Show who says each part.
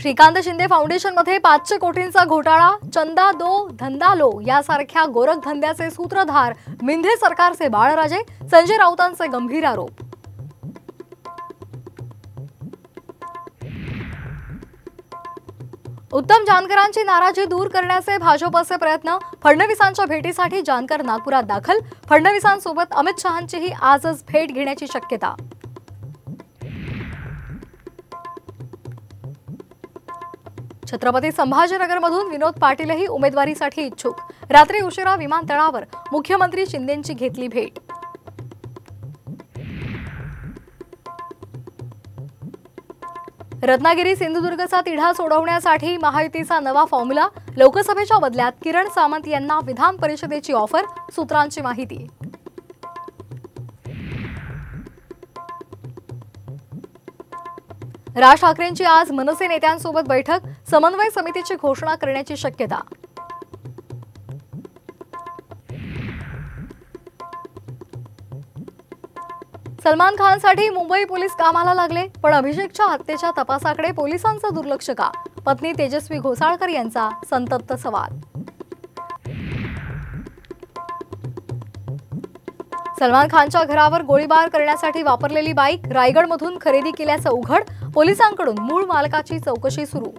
Speaker 1: श्रीकांत शिंदे फाउंडेशनमध्ये 500 कोटींचा घोटाळा, चंदा दो धंदा लो यासारख्या गोरख धंद्याचे सूत्रधार मिंधे सरकारचे बाळराजे, संजय राऊतांचे गंभीर आरोप। उत्तम जानकरांची नाराजी दूर करण्याचे भाजपचे प्रयत्न, फडणवीसांच्या भेटीसाठी जानकर नागपुरात दाखल, फडणवीसांसोबत अमित शहांचीही आजच भेट घेण्याची शक्यता। छत्रपती संभाजीनगरमधून विनोद पाटीलही उमेदवारीसाठी इच्छुक, रात्री उशिरा विमानतळावर मुख्यमंत्री शिंदेंची घेतली भेट। रत्नागिरी सिंधुदुर्गचा तिढा सोडवण्यासाठी महायुतीचा नवा फॉर्म्युला, लोकसभेच्या बदल्यात किरण सामंत यांना विधान परिषदेची ऑफर, सूत्रांची माहिती। राज ठाकरेंची आज मनसे नेत्यांसोबत बैठक, समन्वय समितीची घोषणा करण्याची शक्यता। सलमान खानसाठी मुंबई पोलीस कामाला लागले, पण अभिषेकच्या हत्येच्या तपासाकडे पोलिसांचं दुर्लक्ष का? पत्नी तेजस्वी घोसाळकर यांचा संतप्त सवाल। सलमान खानच्या घरावर गोळीबार करण्यासाठी वापरलेली बाईक रायगडमधून खरेदी केल्याचं उघड, पोलिसांकडून मूळ मालकाची चौकशी सुरू।